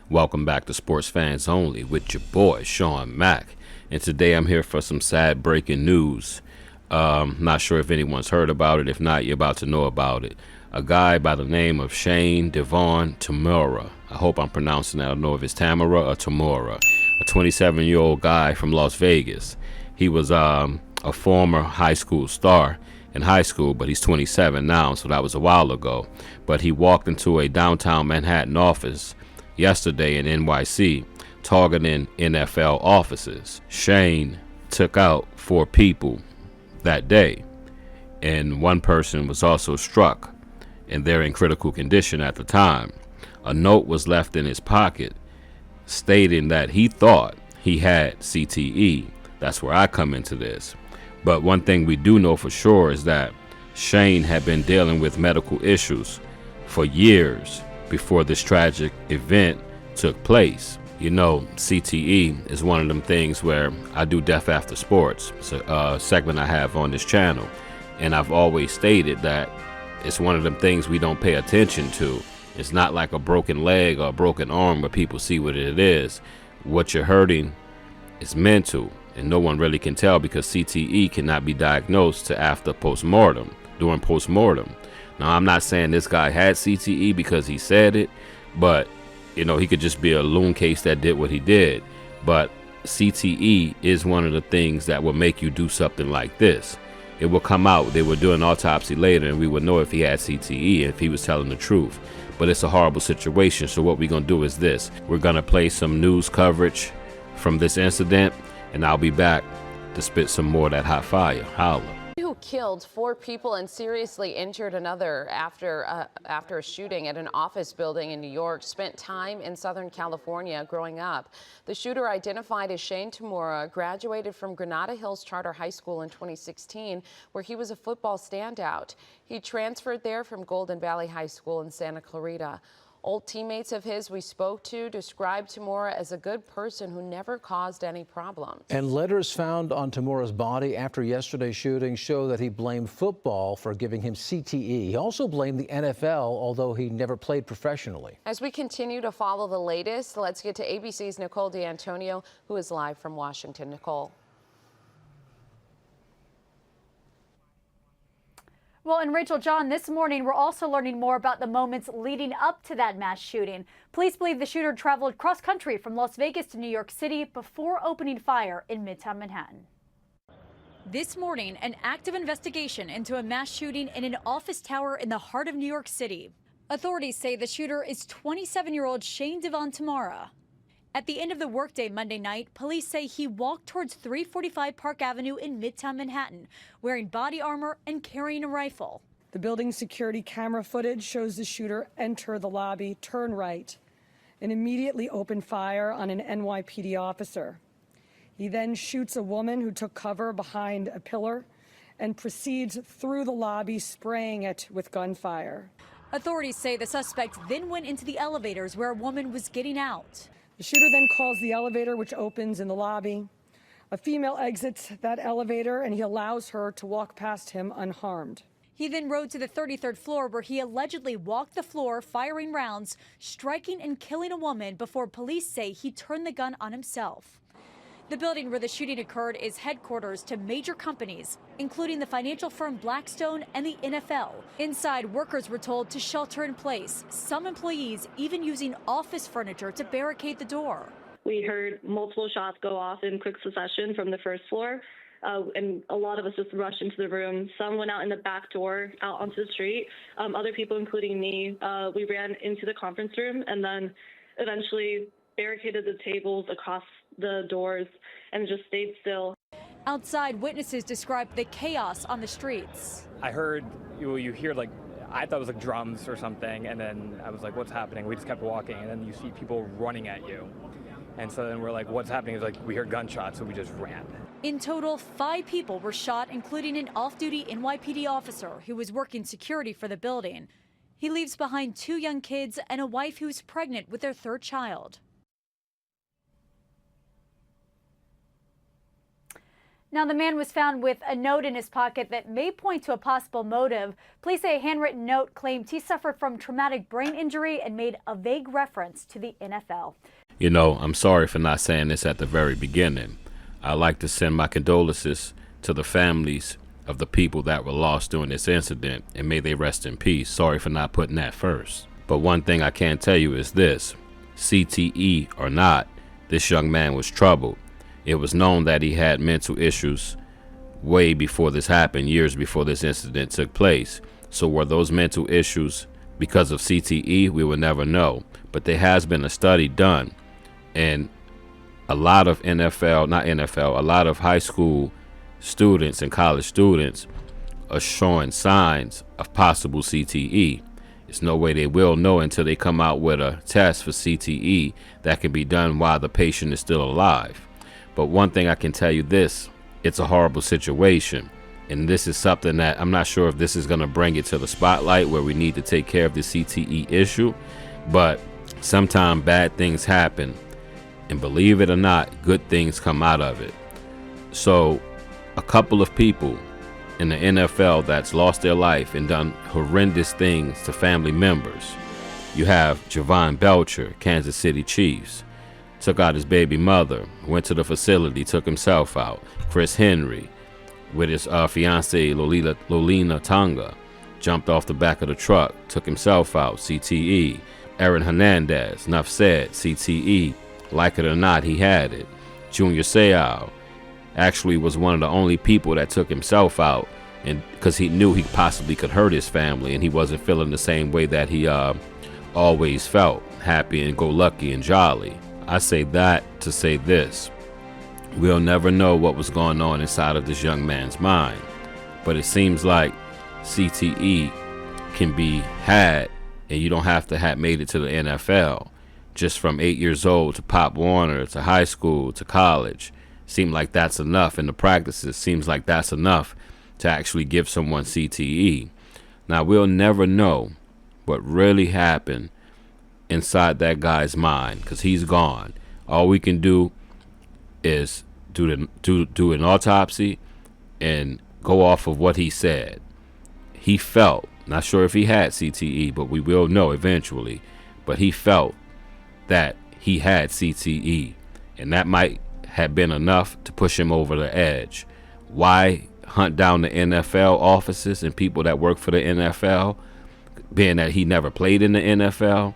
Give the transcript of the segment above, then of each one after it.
Welcome back to Sports Fans Only with your boy Sean Mack, and today I'm here for some sad breaking news. Not sure if anyone's heard about it. If not, you're about to know about it. A guy by the name of Shane Devon Tamura. I hope I'm pronouncing that. I don't know if it's Tamara or Tamura. A 27-year-old guy from Las Vegas. He was a former high school star in high school, but he's 27 now, so that was a while ago. But he walked into a downtown Manhattan office yesterday in NYC, targeting NFL offices. Shane took out 4 people that day, and one person was also struck, and they're in critical condition at the time. A note was left in his pocket stating that he thought he had CTE. That's where I come into this. But one thing we do know for sure is that Shane had been dealing with medical issues for years before this tragic event took place. You know, CTE is one of them things where I do Death After Sports. It's a segment I have on this channel, and I've always stated that it's one of them things we don't pay attention to. It's not like a broken leg or a broken arm where people see what it is. What you're hurting is mental, and no one really can tell because CTE cannot be diagnosed to after postmortem, during postmortem. Now, I'm not saying this guy had CTE because he said it, but you know, he could just be a loon case that did what he did. But CTE is one of the things that will make you do something like this. It will come out. They will do an autopsy later, and we would know if he had CTE, if he was telling the truth. But it's a horrible situation. So what we're going to do is this. We're going to play some news coverage from this incident, and I'll be back to spit some more of that hot fire. Holla. Who killed 4 people and seriously injured another after a shooting at an office building in New York, spent time in Southern California growing up. The shooter, identified as Shane Tamura, graduated from Granada Hills Charter High School in 2016, where he was a football standout. He transferred there from Golden Valley High School in Santa Clarita. Old teammates of his we spoke to described Tamura as a good person who never caused any problems. And letters found on Tamura's body after yesterday's shooting show that he blamed football for giving him CTE. He also blamed the NFL, although he never played professionally. As we continue to follow the latest, let's get to ABC's Nicole D'Antonio, who is live from Washington. Nicole. Well, and Rachel, John, this morning we're also learning more about the moments leading up to that mass shooting. Police believe the shooter traveled cross country from Las Vegas to New York City before opening fire in Midtown Manhattan. This morning, an active investigation into a mass shooting in an office tower in the heart of New York City. Authorities say the shooter is 27-year-old Shane Devon Tamura. At the end of the workday Monday night, police say he walked towards 345 Park Avenue in Midtown Manhattan, wearing body armor and carrying a rifle. The building's security camera footage shows the shooter enter the lobby, turn right, and immediately open fire on an NYPD officer. He then shoots a woman who took cover behind a pillar and proceeds through the lobby, spraying it with gunfire. Authorities say the suspect then went into the elevators where a woman was getting out. The shooter then calls the elevator, which opens in the lobby. A female exits that elevator, and he allows her to walk past him unharmed. He then rode to the 33rd floor, where he allegedly walked the floor, firing rounds, striking and killing a woman before police say he turned the gun on himself. The building where the shooting occurred is headquarters to major companies, including the financial firm Blackstone and the NFL. Inside, workers were told to shelter in place, some employees even using office furniture to barricade the door. We heard multiple shots go off in quick succession from the first floor, and a lot of us just rushed into the room. Some went out in the back door, out onto the street. Other people, including me, we ran into the conference room and then eventually barricaded the tables across the doors and just stayed still. Outside, witnesses described the chaos on the streets. I heard, you hear like, I thought it was like drums or something, and then I was like, what's happening? We just kept walking, and then you see people running at you. And so then we're like, what's happening? It's like, we heard gunshots, so we just ran. In total, 5 people were shot, including an off-duty NYPD officer who was working security for the building. He leaves behind 2 young kids and a wife who's pregnant with their 3rd child. Now, the man was found with a note in his pocket that may point to a possible motive. Police say a handwritten note claimed he suffered from traumatic brain injury and made a vague reference to the NFL. You know, I'm sorry for not saying this at the very beginning. I'd like to send my condolences to the families of the people that were lost during this incident, and may they rest in peace. Sorry for not putting that first. But one thing I can tell you is this: CTE or not, this young man was troubled. It was known that he had mental issues way before this happened, years before this incident took place. So were those mental issues because of CTE? We will never know. But there has been a study done, and a lot of a lot of high school students and college students are showing signs of possible CTE. There's no way they will know until they come out with a test for CTE that can be done while the patient is still alive. But one thing I can tell you this: it's a horrible situation. And this is something that I'm not sure if this is going to bring it to the spotlight where we need to take care of the CTE issue. But sometimes bad things happen. And believe it or not, good things come out of it. So a couple of people in the NFL that's lost their life and done horrendous things to family members. You have Javon Belcher, Kansas City Chiefs. Took out his baby mother, went to the facility, took himself out. Chris Henry, with his fiancee Lolina Tonga, jumped off the back of the truck, took himself out, CTE. Aaron Hernandez, enough said, CTE. Like it or not, he had it. Junior Seau actually was one of the only people that took himself out, and because he knew he possibly could hurt his family, and he wasn't feeling the same way that he always felt, happy and go lucky and jolly. I say that to say this: we'll never know what was going on inside of this young man's mind, but it seems like CTE can be had, and you don't have to have made it to the NFL. Just from 8 years old to Pop Warner to high school to college, seemed like that's enough. In the practices, seems like that's enough to actually give someone CTE. Now, we'll never know what really happened inside that guy's mind, because he's gone. All we can do is do an autopsy and go off of what he said. He felt, not sure if he had CTE, but we will know eventually, but he felt that he had CTE, and that might have been enough to push him over the edge. Why hunt down the NFL offices and people that work for the NFL, being that he never played in the NFL?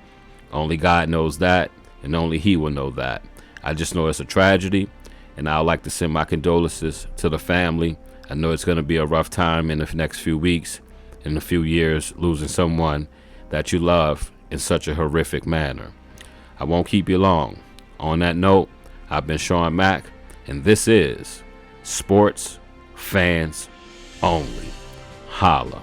Only God knows that, and only he will know that. I just know it's a tragedy, and I'd like to send my condolences to the family. I know it's going to be a rough time in the next few weeks, in a few years, losing someone that you love in such a horrific manner. I won't keep you long. On that note, I've been Sean Mack, and this is Sports Fans Only. Holla.